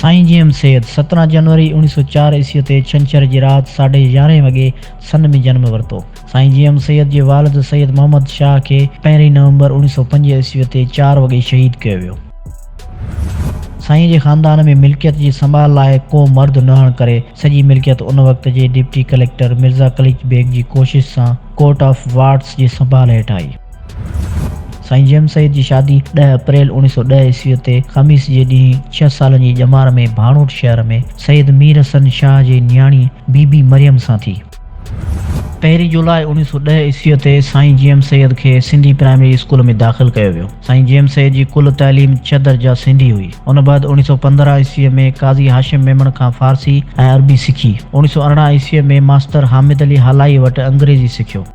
साईं जीएम सैयद 17 जनवरी 1904 ईस्वी ते छंछर जी रात 11:30 वॻे सन में जन्म वरितो। साईं जीएम सैयद जे वालिद सैयद मोहम्मद शाह खे 1 नवंबर 1905 ईस्वी ते 4 वॻे शहीद कयो वियो। साईं जे ख़ानदान में मिल्कियत जी संभाल लाइ को मर्द न हुअण करे सॼी मिल्कियत उन वक़्त जे डिप्टी कलेक्टर मिर्ज़ा कलीच बेग जी कोशिश सां कोर्ट ऑफ वार्ड्स जी संभाल हेठि आई। साईं जीएम सैयद जी शादी 10 अप्रैल 1910 ईस्वी ते ख़मीस जे ॾींहुं 6 सालनि जी ॼमार में भाणोट शहर में सैयद मीर हसन शाह जी न्याणी बीबी मरियम सां थी। 1 जुलाई 1910 ईस्वी ते साईं जीएम सैयद खे सिंधी प्राइमरी स्कूल में दाख़िल कयो वियो। साईं जीएम सैयद जी कुल तइलीम 6 दर्जा सिंधी हुई। उन बैदि 1915 ईस्वी में काज़ी हाशिम मेमण खां फ़ारसी ऐं अरबी सिखी। 1918 ईस्वी में मास्टर हामिद अली हालाई वटि अंग्रेज़ी सिखियो।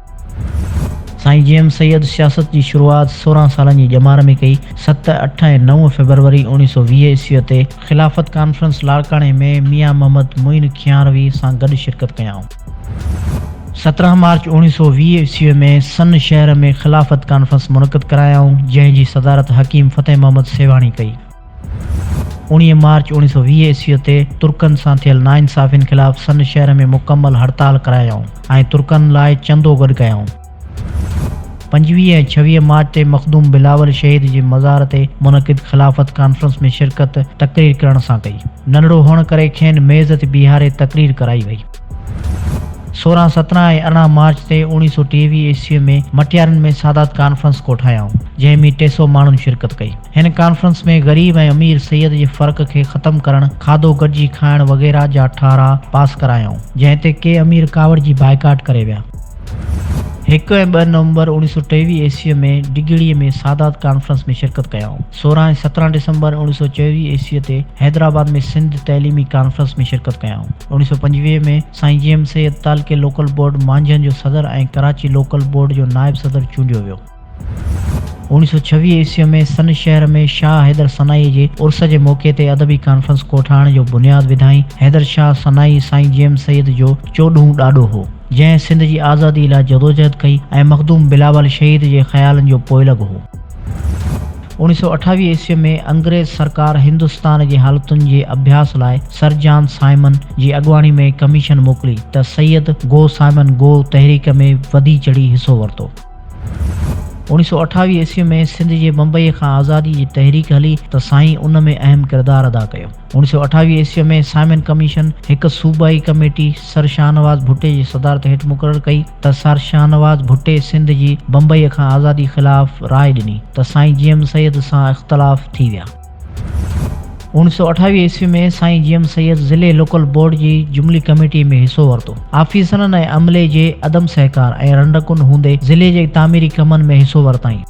साईं जीएम सैयद सियासत जी शुरूआत 16 सालनि जी ॼमार में कई। 7, 8 ऐं 9 फरवरी 1920 ईस्वी ते ख़िलाफ़त कॉन्फ्रेंस लाड़काणे में मियां मोहम्मद मुइन खियारवी सां गॾु शिरकत कयाऊं। 17 मार्च 1920 ईस्वी में सन शहर में ख़िलाफ़त कॉन्फ्रेंस मुनक़िद करायाऊं, जंहिं जी सदारत हकीम फ़तेह मोहम्मद सेवाणी कई। 19 मार्च 1920 ईस्वी ते तुर्कनि सां थियल नाइंसाफ़ियुनि ख़िलाफ़ सन शहर में मुकमल हड़ताल करायाऊं ऐं तुर्कनि लाइ चंदो गॾु कयाऊं। 25 ऐं 26 मार्च ते मखदूम बिलावल शहीद जे मज़ार ते मुनक़िद ख़िलाफ़त कॉन्फ्रेंस में शिरकत तक़रीर करण सां कई। नंढड़ो हुअण करे खेनि मेज़ ते बीहारे तक़रीर कराई वई। 16, 17 ऐं 18 मार्च ते 1923 ईस्वी में मटियारनि में सादात कॉन्फ्रेंस कोठायाऊं, जंहिं में 300 माण्हुनि शिरकत कई। हिन कॉन्फ्रेंस में ग़रीब ऐं अमीर सैयद जे फ़र्क़ खे ख़तमु करणु, खाधो गॾिजी खाइण वग़ैरह जा ठारा पास करायाऊं, जंहिं ते के अमीर कावड़ जी बाइकाट करे विया। 1 ऐं 2 नवंबर 1923 ईस्वी में डिगड़ीअ में सादात कॉन्फ्रेंस में शिरकत कयाऊं। 16 ऐं 17 दिसंबर 1924 ईस्वी ते हैदराबाद में सिंध तइलीमी कॉन्फ्रेंस में शिरकत कयाऊं। 1925 में साईं जीएम सैयद तालके लोकल बोर्ड मांझनि जो सदर ऐं कराची लोकल बोर्ड जो नायब सदर चूंडियो वियो। 1926 ईस्वी में सन शहर में शाह हैदर सनाई जे उर्स जे मौक़े ते अदबी कॉन्फ्रेंस कोठाइण जो बुनियाद विधाई। हैदर शाह सनाई साईं जीएम सैयद जो 14हों ॾाॾो हो, जंहिं सिंध जी आज़ादी लाइ जदोजहद कई ऐं मखदूम बिलावल शहीद जे ख़्यालनि जो पोइलॻ हो। 1928 ईस्वी में अंग्रेज़ सरकार हिंदुस्तान जी हालतुनि जे अभ्यास लाइ सर जॉन साइमन जी अॻुवाणी में कमीशन मोकिली त सैयद गो साइमन गो तहरीक में वधी चढ़ी हिसो वरितो। 1928 ईस्वी में सिंध जे बम्बई खां आज़ादी जी तहरीक हली त साईं उन में अहम किरदारु अदा कयो। 1928 ईस्वी में साइमन कमीशन हिकु सूबाई कमेटी सर शाहनवाज़ भुट्टे जी सदारत हेठि मुक़ररु कई त सर शाहनवाज़ भुट्टे सिंध जी बम्बई खां आज़ादी ख़िलाफ़ राय ॾिनी त साईं जीएम सैयद सां इख़्तिलाफ़ थी विया। 1928 ईस्वी में साईं जीएम सैयद ज़िले लोकल बोर्ड जी जुमली कमेटी में हिसो वरितो। आफ़ीसरनि ऐं अमले जे अदम सहकार ऐं रंडकुन हूंदे ज़िले जे तामीरी कमनि में हिसो वरिताईं।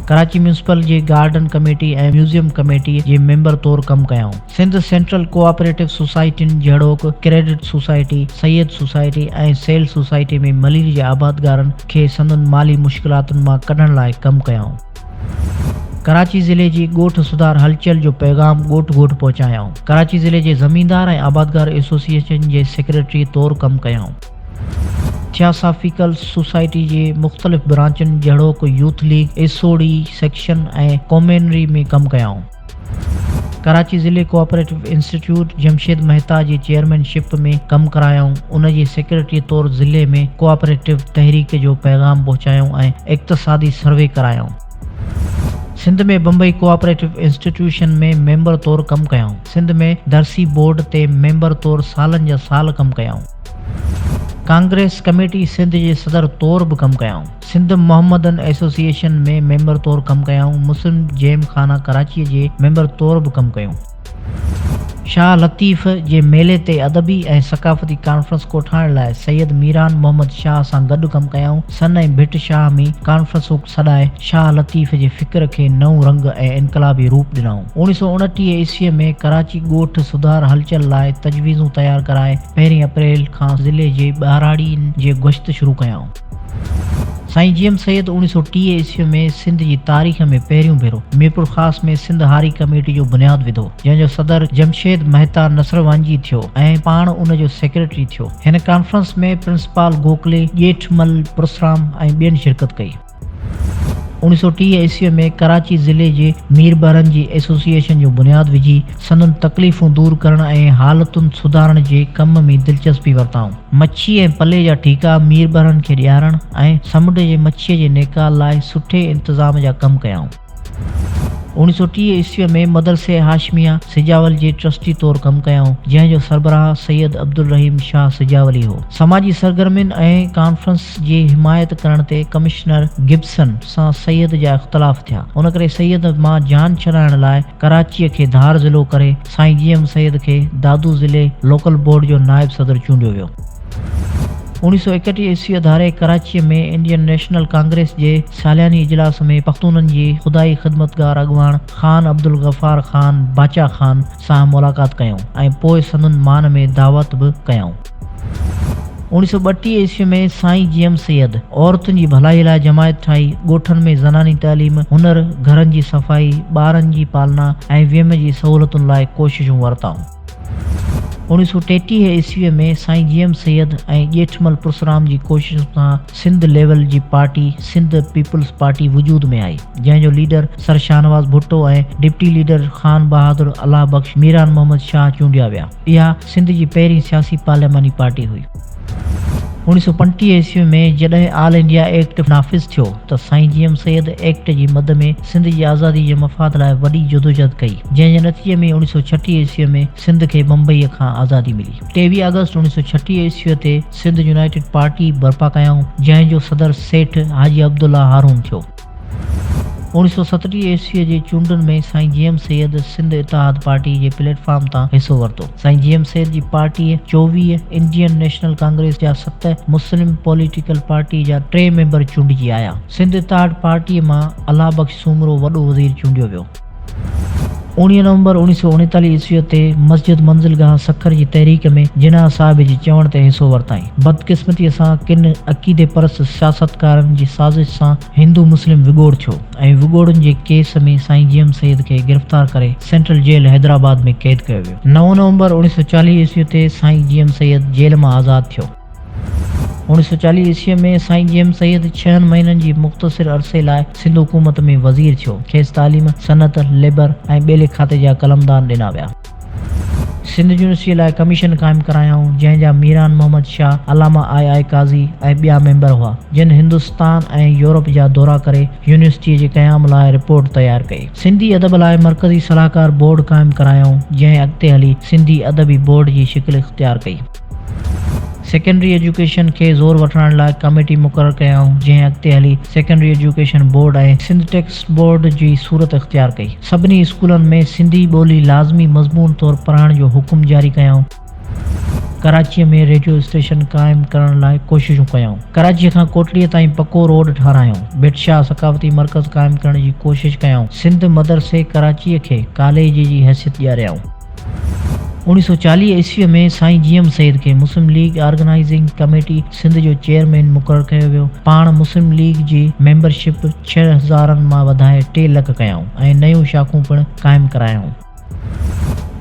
कराची म्यूनिसिपल जे गार्डन कमेटी ऐं म्यूज़ियम कमेटी जे मेंबर तौरु कमु कयाऊं। सिंध सेंट्रल कोऑपरेटिव सोसाइटियुनि जहिड़ोकि क्रेडिट सोसाइटी, सैयद सोसाइटी ऐं सेल सोसाइटी में मलीर जे आबादगारनि खे संदनि माली मुश्किलातुनि मां कढण लाइ कमु कयाऊं। कराची ज़िले जी ॻोठ सुधार हलचल जो पैगाम ॻोठ ॻोठ पहुचायाऊं। कराची ज़िले जे ज़मींदार ऐं आबादगार एसोसिएशन जे सेक्रेटरी तौरु कमु कयाऊं। थियोसाफिकल सोसाइटी जे मुख़्तलिफ़ ब्रांचुनि जहिड़ोकि यूथ लीग, एसओडी सेक्शन ऐं कॉमेनरी में कमु कयाऊं। कराची ज़िले कोऑपरेटिव इंस्टीट्यूट जमशेद मेहता जी चेयरमैनशिप में कमु करायाऊं। उन जे सेक्रेटरी तौरु ज़िले में कोऑपरेटिव तहरीक जो पैगाम पहुचायाऊं ऐं इक़्तिसादी सर्वे करायाऊं। सिंध में बम्बई कोऑपरेटिव इंस्टीट्यूशन में मेंबर तौरु कमु कयाऊं। सिंध में दरसी बोर्ड ते मेंबर तौरु सालनि जा साल कमु कयाऊं। कांग्रेस कमेटी सिंध जे सदर तौरु बि कमु कयाऊं। सिंध मोहम्मदन एसोसिएशन में मेंबर तौरु कमु कयाऊं। मुस्लिम जेम खाना कराची जे मेंबर तौरु बि कमु कयूं। शाह लतीफ़ जे मेले ते अदबी ऐं सक़ाफ़ती कॉन्फ्रेंस कोठाइण लाइ सैयद मीरान मोहम्मद शाह सां गॾु कमु कयाऊं। सन ऐं भिट शाह में कॉन्फ्रेंसूं सॾाए शाह लतीफ़ जे फ़िक्र खे नओं रंग ऐं इनक़लाबी रूप ॾिनाऊं। 1929 ईस्वीअ में कराची ॻोठ सुधार हलचल लाइ तजवीज़ूं तयारु कराए 1 अप्रैल खां ज़िले जे ॿाराड़ियुनि जे गश्त शुरू कयाऊं। साईं जीएम सैयद 1930 ईस्वी में सिंध जी तारीख़ में पहिरियों भेरो मीरपुर ख़ास में सिंध हारी कमेटी जो बुनियादु विधो, जंहिंजो सदर जमशेद मेहता नसरवांजी थियो ऐं पाण उन जो सेक्रेटरी थियो। हिन कॉन्फ्रेंस में प्रिंसिपाल गोखले, ॼेठमल परसराम ऐं ॿियनि शिरकत कई। 1930 ईस्वी में कराची ज़िले जे मीर बहरन जी एसोसिएशन जो बुनियाद विझी संदन तकलीफ़ूं दूर करण ऐं हालतुनि सुधारण जे कम में दिलचस्पी वरताऊं। मच्छी ऐं पले जा ठीका मीर बहरन खे ॾियारण ऐं समुंड जे मच्छीअ जे निकाल लाइ सुठे इंतज़ाम जा कम कयाऊं। 1930 ईस्वी में मदरसे हाशमिया सिजावल जे ट्रस्टी तौर कम कयाऊं, जंहिंजो सरबराह सैयद अब्दुल रहीम शाह सिजावली हो। समाजी सरगर्मियुनि ऐं कॉन्फ्रेंस जी हिमायत करण ते कमिश्नर गिब्सन सां सैयद जा इख़्तिलाफ़ थिया। उन करे सैयद मां जान छॾाइण लाइ कराचीअ खे धार ज़िलो करे साईं जीएम सैयद खे दादू ज़िले लोकल बोर्ड जो नायब सदर चूंडियो वियो। 1931 ईस्वी धारे कराची में इंडियन नेशनल कांग्रेस जे सालियानी इजलास में पख्तूननि जी खुदाई ख़िदमतगार अॻवान ख़ान अब्दुल गफ़ार ख़ान बाचा ख़ान सां मुलाक़ात कयूं ऐं पोइ संदन मान में दावत बि कयाऊं। 1932 ईस्वी में साईं जीएम सैयद औरतुनि जी भलाई लाइ जमायत ठाही, ॻोठनि में ज़नानी तालीम, हुनर, घरनि जी सफ़ाई, ॿारनि जी पालना ऐं वियम जी सहूलतुनि लाइ कोशिशूं वरताऊं। 1933 ईस्वी में साईं जीएम सैयद ऐं ॼेठमल पुरसराम जी कोशिश सां सिंध लेवल जी पार्टी सिंध पीपल्स पार्टी वजूद में आई, जंहिंजो लीडर सर शाहनवाज़ भुट्टो ऐं डिप्टी लीडर ख़ान बहादुर अल्लाह बख्श मीरान मोहम्मद शाह चूंडिया विया। इहा सिंध जी पहिरीं सियासी पार्लियामानी पार्टी हुई। 1935 ईस्वी में जॾहिं ऑल इंडिया एक्ट नाफ़िज़ थियो त साईं जीएम सैयद एक्ट जी मद में सिंध जी आज़ादी जे मफ़ाद लाइ वॾी जदोजहद कई, जंहिंजे नतीजे में 1936 ईस्वी में सिंध खे बम्बईअ खां आज़ादी मिली। 23 अगस्त 1936 ईस्वी ते सिंध यूनाइटेड पार्टी बर्पा कयाऊं, जंहिंजो सदर सेठ हाजी अब्दुल्ला हारून थियो। 1937 ईस्वी जे चूंडनि में साईं जीएम सैयद सिंध इत्तेहाद पार्टी जे प्लेटफॉर्म तां हिसो वरितो। साईं जीएम सैयद जी पार्टीअ 24 इंडियन नेशनल कांग्रेस जा 7 मुस्लिम पॉलिटिकल पार्टी जा 3 मेंबर चूंडिजी आया। सिंध इत्तेहाद पार्टीअ मां अल्लाह बख्श सूमरो वॾो वज़ीर चूंडियो वियो। 19 नवंबर 1939 ईस्वी ते मस्जिद मंज़िलगाह सखर जी तहरीक में जिन्ना साहिब जी चवण ते हिसो वरिताई। बदकिस्मतीअ सां किन अक़ीदे परस्त सियासतकारनि जी साज़िश सां हिंदू मुस्लिम विगोड़ थियो ऐं विगोड़नि जे केस में साईं जीएम सैयद खे गिरफ़्तार करे सेंट्रल जेल हैदराबाद में क़ैद कयो वियो। 9 नवंबर 1940 ईस्वी ते साईं जीएम सैयद जेल मां आज़ाद थियो। 1940 ईस्वी में साईं जीएम सैयद 6 महीननि जी मुख़्तसिर अरसे लाइ सिंध हुकूमत में वज़ीर थियो। खेसि तालीम, सनत, लेबर ऐं ॿेले खाते जा कलमदान ॾिना विया। सिंध यूनिवर्सिटीअ लाइ कमीशन क़ाइमु करायाऊं, जंहिंजा मीरान मोहम्मद शाह, अलामा आई काज़ी ऐं ॿिया मेंबर हुआ, जिन हिंदुस्तान ऐं यूरोप जा दौरा करे यूनिवर्सिटीअ जे क़याम लाइ रिपोर्ट तयारु कई। सिंधी अदब लाइ मरकज़ी सलाहकार बोर्ड क़ाइमु करायाऊं, जंहिं अॻिते हली सिंधी अदबी बोर्ड जी शिकिल इख़्तियार कई। सेकेंडरी एजुकेशन खे ज़ोर वठण लाइ कमेटी मुक़ररु कयाऊं, जंहिं अॻिते हली सेकेंडरी एजुकेशन बोर्ड ऐं सिंध टेक्स्ट बोर्ड जी सूरत इख़्तियार कई। सभिनी स्कूलनि में सिंधी ॿोली लाज़मी मज़मून तौर पढ़ाइण जो हुकुम जारी कयाऊं। कराचीअ में रेडियो स्टेशन क़ाइमु करण लाइ कोशिशूं कयाऊं। कराचीअ खां कोटड़ीअ ताईं पको रोड ठारायूं। बिटशाह सक़ाफ़ती मर्कज़ क़ाइमु करण जी कोशिश कयाऊं। सिंध मदरसे कराचीअ खे कॉलेज जी हैसियत ॾियारियाऊं। 1940 ईस्वी में साईं जीएम सैयद खे मुस्लिम लीग ऑर्गेनाइज़िंग कमेटी सिंध जो चेयरमैन मुक़ररु कयो वियो। पाण मुस्लिम लीग जी मेंबरशिप 6000 मां वधाए 3 लख कयाऊं ऐं नयूं शाखूं पिणु क़ाइमु करायाऊं।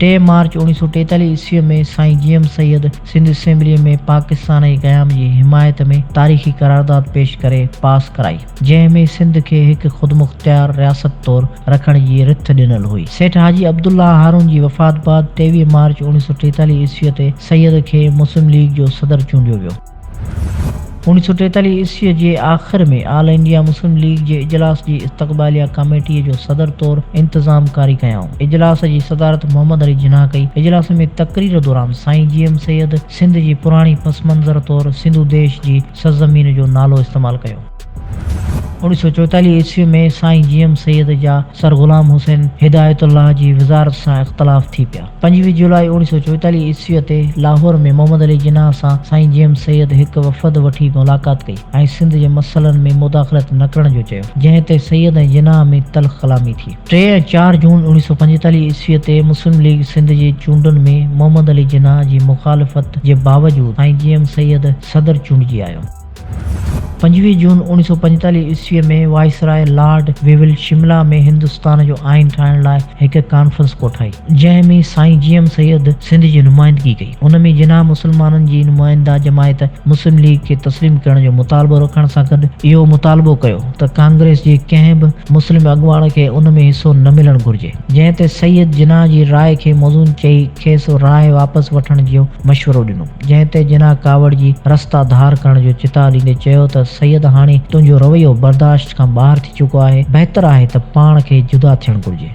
3 मार्च 1943 ईस्वी में साईं जीएम सैयद सिंध असेंबलीअ में पाकिस्तान जे क़याम जी हिमायत में तारीख़ी करारदाद पेश करे पास कराई, जंहिं में सिंध खे हिकु ख़ुदमुख़्तियार रियासत तौर रखण जी रिथ ॾिनल हुई। सेठ हाजी अब्दुल्ला हारून जी वफ़ात बाद 23 मार्च 1943 ईस्वी ते सैयद खे मुस्लिम लीग जो सदर चूंडियो वियो। 1943 ईस्वी जे आख़िर में ऑल इंडिया मुस्लिम लीग जे इजलास जी इस्तक़बालिया कमेटीअ जो सदर तौर इंतज़ाम कारी कयाऊं। इजलास जी सदारत मोहम्मद अली जिन्ना कई। इजलास में तक़रीर दौरान साईं जीएम सैयद सिंध जी पुराणी पस मंज़र तौर सिंधु देश जी सरज़मीन जो नालो इस्तेमालु कयो। 1944 ईस्वी में साईं जीएम सैयद जा सर ग़ुलाम हुसैन हिदायतुल्लाह जी वज़ारत सां इख़्तिलाफ़ थी पिया। 25 जुलाई 1944 ईस्वी ते लाहौर में मोहम्मद अली जिन्ना सां साईं जीएम सैयद हिकु वफ़द वठी मुलाक़ात कई ऐं सिंध जे मसइलनि में मुदाख़लत न करण जो चयो, जंहिं ते सैयद ऐं जिन्ना में तल्ख़ कलामी थी। 3 ऐं 4 जून 1945 ईस्वी ते मुस्लिम लीग सिंध जे चूंडनि में मोहम्मद अली जिन्ना जी मुख़ालिफ़त जे बावजूदु साईं जीएम सैयद सदर चूंडिजी आयो। 25 जून 1945 ईस्वी में वाइसराय लॉर्ड वेविल शिमला में हिंदुस्तान जो आइन ठाहिण लाइ हिकु कॉन्फ्रेंस कोठाई, जंहिं में साईं GM सैयद सिंध जी नुमाइंदगी कई। उन में जिना मुसलमाननि जी नुमाइंदा जमायत मुस्लिम लीग खे तस्लीम करण जो मुतालबो रखण सां गॾु इहो मुतालबो कयो त कांग्रेस जे कंहिं बि मुस्लिम अॻुवाण खे उन में हिसो न मिलणु घुरिजे, जंहिं ते सैयद जिना जी राय खे मौज़ून चई खेसि राय वापसि वठण जो मशवरो ॾिनो, जंहिं ते जिना कावड़ जी रस्ता धार करण जो चिता ॾींदे चयो त सैयद हाणे तुंहिंजो रवैयो बर्दाश्त खां ॿाहिरि थी चुको आहे, बहितर आहे त पाण खे जुदा थियणु घुरिजे।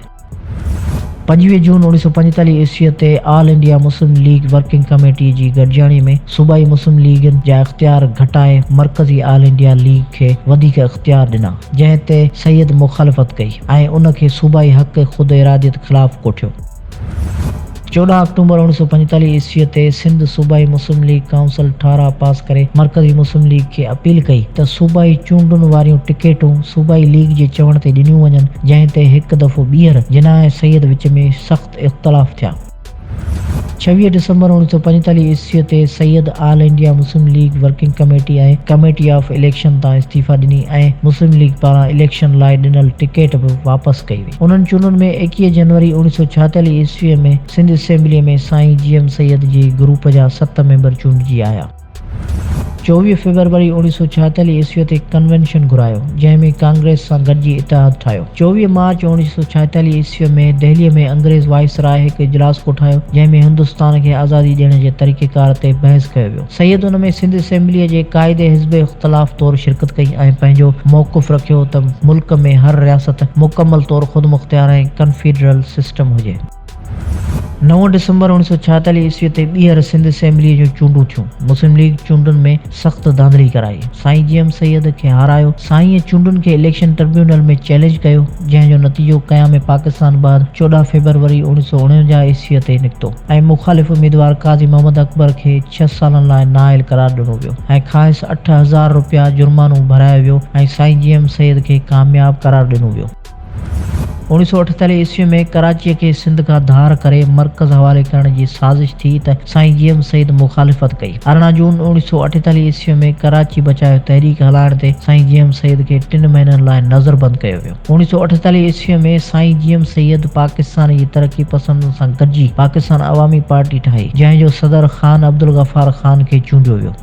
25 जून 1945 ईस्वीअ ते all India Muslim League working committee जी गॾिजाणी में सूबाई मुस्लिम लीगनि जा इख़्तियार घटाए मरकज़ी ऑल इंडिया लीग खे वधीक इख़्तियार ॾिना, जंहिं ते सैयद मुखालफ़त कई ऐं उन खे सूबाई हक़ ख़ुद इरादियत ख़िलाफ़ कोठियो। 14 अक्टूबर 1945 ईस्वीअ ते सिंध सूबाई मुस्लिम लीग काउंसिल 18 पास करे मरकज़ी मुस्लिम लीग खे अपील कई त सूबाई चूंडुनि वारियूं टिकेटूं सूबाई लीग जे चवण ते ॾिनियूं वञनि, जंहिं ते हिकु दफ़ो ॿीहर जिना ऐं सैयद विच में सख़्त इख़्तिलाफ़ थिया। 26 दिसंबर 1945 ईस्वीअ ते Syed all India Muslim League working committee ऐं कमेटी ऑफ इलेक्शन तां इस्तीफ़ा ॾिनी ऐं मुस्लिम लीग पारां इलेक्शन लाइ ॾिनल टिकेट बि वापसि कई वई। उन्हनि चूंडुनि में 21 जनवरी 1946 ईस्वीअ में सिंध असेंबलीअ में साईं GM सैयद जे ग्रुप जा 7 मेंबर चूंडिजी आया। 24 फरवरी 1946 ईस्वीअ ते कन्वेंशन घुरायो, जंहिं में कांग्रेस सां गॾिजी इतिहाद ठाहियो। 24 मार्च 1946 ईस्वीअ में दिल्लीअ में अंग्रेज़ वाइसराय हिकु इजलास कोठायो, जंहिं में हिंदुस्तान खे आज़ादी ॾियण जे तरीक़ेकार ते बहस कयो वियो। सैयद उन में सिंध असेंबलीअ जे क़ाइदे हिज़्ब इख़्तिलाफ़ तौरु शिरकत कई ऐं पंहिंजो मौक़िफ़ रखियो त मुल्क में हर रियासत मुकमल तौरु ख़ुद मुख़्तियार ऐं कन्फेडरल सिस्टम हुजे। 9 दिसंबर 1946 ईस्वी ते ॿीहर सिंध असेंबलीअ जूं चूंडूं थियूं। मुस्लिम लीग चूंडुनि में सख़्त धांधली कराई, साईं GM सैयद खे हारायो। साईं चूंडुनि खे इलेक्शन ट्रिब्यूनल में चैलेंज कयो, जंहिं जो नतीजो क़याम पाकिस्तान बाद 14 फरवरी 1949 ईस्वीअ ते निकितो ऐं मुख़ालिफ़ उम्मीदवार काज़ी मोहम्मद अकबर खे 6 सालनि लाइ नाअहल करार ॾिनो वियो ऐं खाइस 8000 रुपया जुर्मानो भरायो वियो ऐं साईं GM सैयद खे कामयाब करार ॾिनो वियो। 1948 ईस्वी में कराचीअ खे सिंध खां धार करे मरकज़ हवाले करण जी साज़िश थी त साईं GM सैयद मुखालिफ़त कई। 18 जून 1948 ईस्वी में कराची बचायो तहरीक हलाइण ते साईं GM सैयद खे 3 महीननि लाइ नज़रबंद कयो वियो। 1948 ईस्वी में साईं GM सैयद पाकिस्तान जी तरक़ी पसंद सां गॾिजी पाकिस्तान अवामी पार्टी ठाही, जंहिं जो सदर ख़ान अब्दुल गफ़ार ख़ान खे चूंडियो वियो।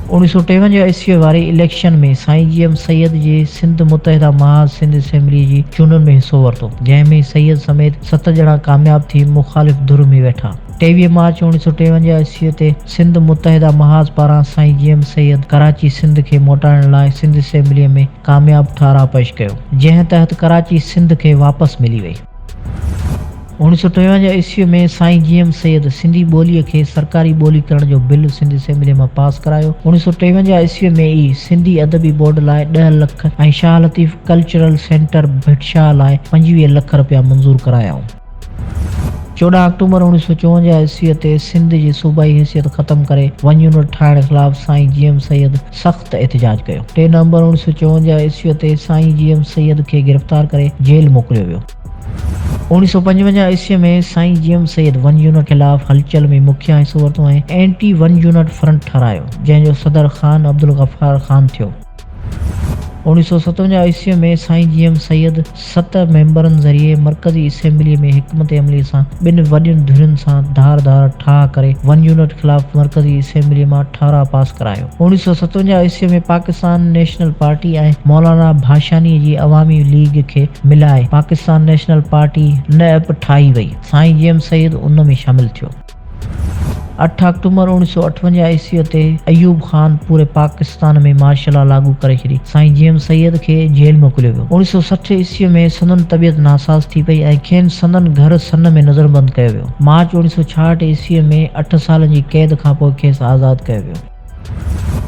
1953 ईस्वी वारी इलेक्शन में साईं GM सैयद जे सिंध मुतहिदा महाज़ सिंध असेंबली जी चूंडुनि में हिसो वरितो, जंहिं में सैयद समेत 7 ॼणा कामयाब थी मुखालिफ़ धुर में वेठा। 23 मार्च 1953 ईस्वी ते सिंध मुतहिदा महाज़ पारां साईं GM सैयद कराची सिंध खे मोटाइण लाइ सिंध असेंबलीअ में कामयाब ठाराह पेश कयो, जंहिं तहत कराची सिंध खे वापसि मिली वई। 1953 ईस्वी में साईं GM सैयद सिंधी ॿोलीअ खे सरकारी ॿोली करण जो बिल सिंध असेंबलीअ मां पास करायो। 1953 ईस्वी में ई सिंधी अदबी बोर्ड लाइ 10 लख ऐं शाह लतीफ़ कल्चरल सेंटर भिटशाह लाइ 25 लख रुपया मंज़ूर करायाऊं। 14 अक्टूबर 1954 ईस्वी ते सिंध जी सूबाई हैसियत ख़तम करे 1 यूनिट ठाहिण ख़िलाफ़ साईं GM सैयद सख़्त एहतिजाज कयो। 3 नवंबर 1954 ईस्वी ते साईं GM सैयद खे गिरफ़्तार करे जेल मोकिलियो वियो। 1955 ईस्वी में साईं GM सैयद 1 यूनिट ख़िलाफ़ हलचल में मुखिया हिसो वरितो ऐं एंटी 1 यूनिट फ्रंट ठारायो, जंहिं जो सदर ख़ान अब्दुल गफ़ार ख़ान थियो। 1957 ईस्वी में साईं GM सैयद 7 मेंबरनि ज़रिए मरकज़ी असेंबलीअ में हिकमत अमली सां 2 वॾियुनि धुरियुनि सां धार ठाह करे 1 यूनिट ख़िलाफ़ मरकज़ी असेंबलीअ मां ठाराह पास करायो। 1957 ईस्वी में पाकिस्तान नेशनल पार्टी ऐं मौलाना भाषानी जी अवामी लीग खे मिलाए पाकिस्तान नेशनल पार्टी नएब ठाही वई। साईं GM सैयद उन में शामिल थियो। 8 अक्टूबर 1958 ईस्वी ते अयूब ख़ान पूरे पाकिस्तान में मार्शल लॉ लागू करे छॾी। साईं GM सैयद खे जेल मोकिलियो वियो। 1960 ईस्वी में संदन तबियत नासाज़ थी पई ऐं खेनि संदन घर सन में नज़रबंद कयो वियो। मार्च 1966 ईस्वी में 8 सालनि जी कैद खां पोइ खेसि आज़ादु कयो वियो।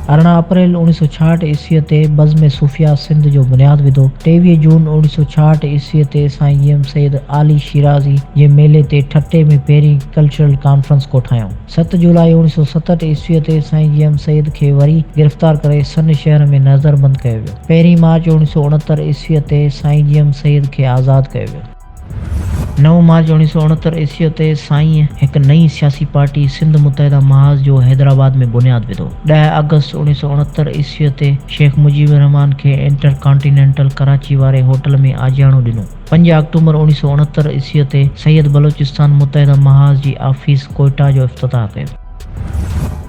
18 अप्रैल 1966 ईस्वी ते बज़्म सूफ़िया सिंध जो बुनियादु विधो। 23 जून 1966 ईस्वी ते साईं GM सैयद आली शिराज़ी जे मेले ते ठट्टे में पहिरीं कल्चरल कॉन्फ्रेंस कोठायूं। 7 जुलाई 1967 ईस्वी ते साईं GM सैयद खे वरी गिरफ़्तार करे सन शहर में नज़रबंद कयो वियो। 1 मार्च 1969 ईस्वी ते साईं GM सैयद खे आज़ादु कयो वियो। 9 मार्च 1969 ईस्वी ते साईं हिक नई सियासी पार्टी सिंध मुत्तहिदा महाज जो हैदराबाद में बुनियाद विधो। 10 अगस्त 1969 ईस्वी ते शेख मुजीब रहमान खे इंटरकॉन्टिनेंटल कराची वारे होटल में आजियाणो ॾिनो। 5 अक्टूबर 1969 ईस्वी ते सैयद बलोचिस्तान मुत्तहिदा महाज जी ऑफिस कोयटा जो इफ्तिताह कयो।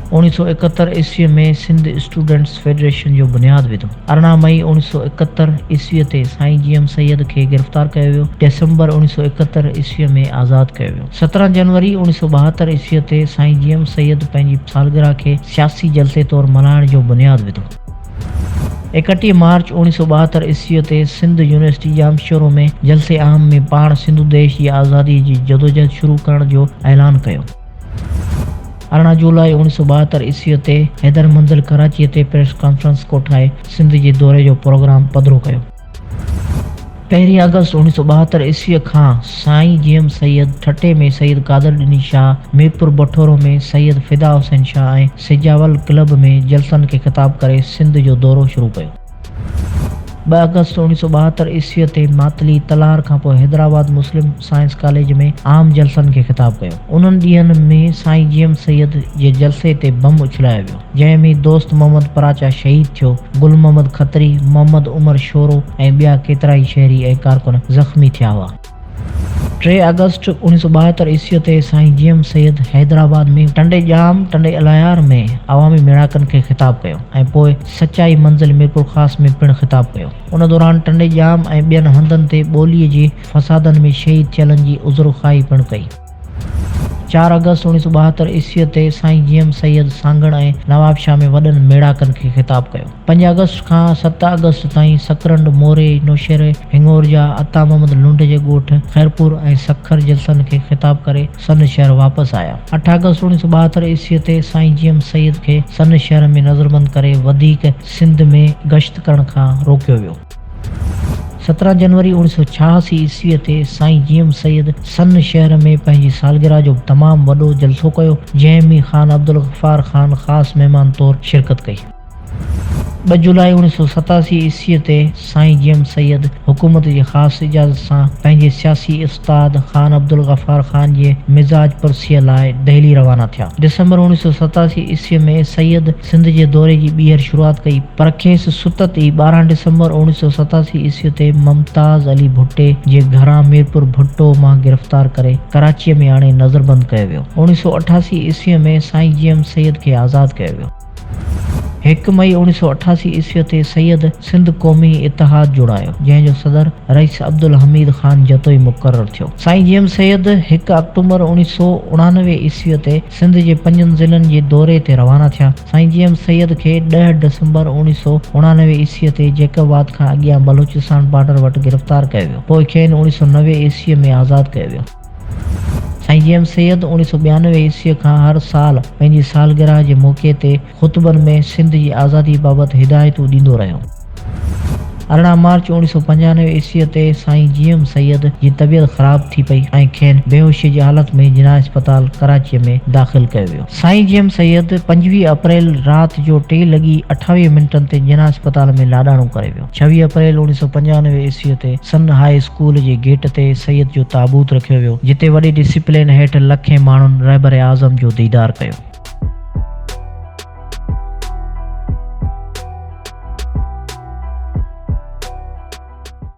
1971 ईस्वी में सिंध स्टूडेंट्स फेडरेशन जो बुनियाद विधो। 18 मई 1971 ईस्वी ते साईं जीएम सैयद खे गिरफ़्तार कयो वियो। दिसंबर 1971 ईस्वी में आज़ाद कयो वियो। 17 जनवरी 1972 ईस्वी ते साईं जीएम सैयद पंहिंजी सालगिरह खे सियासी जलसे तौरु मल्हाइण जो बुनियाद विधो। 31 मार्च 1972 ईस्वी ते सिंध यूनिवर्सिटी जामशोरो में जलसे आम में पाण सिंधु देश जी आज़ादी जी जदोजहद शुरू करण जो ऐलान कयो। 18 जुलाई 1972 ईस्वी ते हैदर मंज़िल कराची ते प्रेस कॉन्फ्रेंस कोठाए सिंध जे दौरे जो प्रोग्राम पधिरो कयो। 1 अगस्त 1972 ईस्वी खां साईं जीएम सैयद ठटे में सैयद कादर ॾिनी शाह, मीरपुर बठोरो में सैयद फिदा हुसैन शाह ऐं सिजावल क्लब में जलसनि खे ख़िताब करे सिंध जो दौरो शुरू कयो। 2 अगस्त 1972 ईस्वी ते मातली तलार खां पोइ हैदराबाद मुस्लिम साइंस कॉलेज में आम जलसनि खे ख़िताब कयो। उन्हनि ॾींहनि में साईं जीएम सैयद जे जलसे ते बम उछलायो वियो, जंहिं में दोस्त मोहम्मद पराचा शहीद थियो, गुल मोहम्मद खत्री, मोहम्मद उमर शोरो ऐं ॿिया केतिराई शहरी ऐं कारकुन ज़ख़्मी थिया हुआ। 3 अगस्त 1972 ईस्वी ते साईं जीएम सैयद हैदराबाद में टंडे जाम टंडे अलायार में अवामी मेड़ाकनि खे ख़िताब कयो ऐं पोइ सचाई मंज़िल मीरपुर ख़ास में पिणु ख़िताब कयो। उन दौरान टंडे जाम ऐं ॿियनि हंधनि ते ॿोलीअ जे फ़सादनि में शहीद थियलनि जी उज़ुरख़्वाही पिणु कई। 4 अगस्त 1972 ईस्वी ते साईं जीएम सैयद सांगण ऐं नवाबशाह में वॾनि मेड़ाकनि खे ख़िताब कयो। 5 अगस्त खां 7 अगस्त ताईं सकरंड, मोरे, नौशेरे, हिंगोरजा, अता मोहम्मद लुंड जे ॻोठ खैरपुर ऐं सखर जलसनि खे ख़िताब करे सन शहर वापसि आया। 8 अगस्त 1972 ईस्वी ते साईं जीएम सैयद खे सन शहर में नज़रबंद करे वधीक सिंध में गश्त करण खां रोकियो वियो। 17 जनवरी 1986 ईस्वी ते साईं जीएम सैयद सन शहर में पंहिंजी सालगिरह जो तमामु वॾो जलसो कयो, जंहिं में ख़ान अब्दुल गफ़ार ख़ान ख़ासि महिमान तौरु शिरकत कई। 2 जुलाई 1987 ईस्वी ते साईं जीएम सैयद हुकूमत जी ख़ासि इजाज़त सां पंहिंजे सियासी उस्ताद ख़ान अब्दुल गफ़ार ख़ान जे मिज़ाज पुरसीअ लाइ दहली रवाना थिया। दिसंबर 1987 ईस्वी में सैयद सिंध जे दौरे जी ॿीहर शुरूआत कई, पर खेसि सुतत ई 12 दिसंबर 1987 ईस्वी ते मुमताज़ अली भुट्टे जे घरां मीरपुर भुट्टो मां गिरफ़्तार करे कराचीअ में आणे नज़रबंद कयो वियो। 1988 ईस्वी में साईं जीएम सैयद खे आज़ादु कयो वियो। 1 मई 1988 ईस्वी ते सैयद सिंध क़ौमी इतिहाद जुड़ायो, जंहिं जो सदर रईस अब्दुल हमीद ख़ान जतोई मुक़ररु थियो। साईं जीएम सैयद 1 अक्टूबर 1989 ईस्वी ते सिंध जे 5 ज़िलनि जे दौरे ते रवाना थिया। साईं जीएम सैयद खे 10 दिसंबर 1989 ईस्वी ते जैकबाद खां अॻियां बलोचिस्तान बॉर्डर वटि गिरफ़्तार कयो वियो, पोइ खेनि 1990 ईस्वी में आज़ादु कयो वियो। साईं जीएम सैयद 1992 ईस्वी खां हर साल पंहिंजी सालगिरह जे मौक़े ते ख़ुतबनि में सिंध जी आज़ादी बाबति हिदायतूं ॾींदो रहियो। 18 मार्च 1995 ईस्वी ते साईं जीएम सैयद जी तबियत ख़राब थी पई ऐं खेनि बेहोशी जी हालत में जिना अस्पताल कराचीअ में दाख़िल कयो वियो। साईं जीएम सैयद 25 अप्रैल राति जो 3:28 ते जिना अस्पताल में लाॾाणो करे वियो। 26 अप्रैल 1995 ईस्वी ते सन हाई स्कूल जे गेट ते सैयद जो ताबूत रखियो वियो, जिते वॾी डिसिप्लिन हेठि लखे माण्हुनि रहबर आज़म जो दीदार कयो।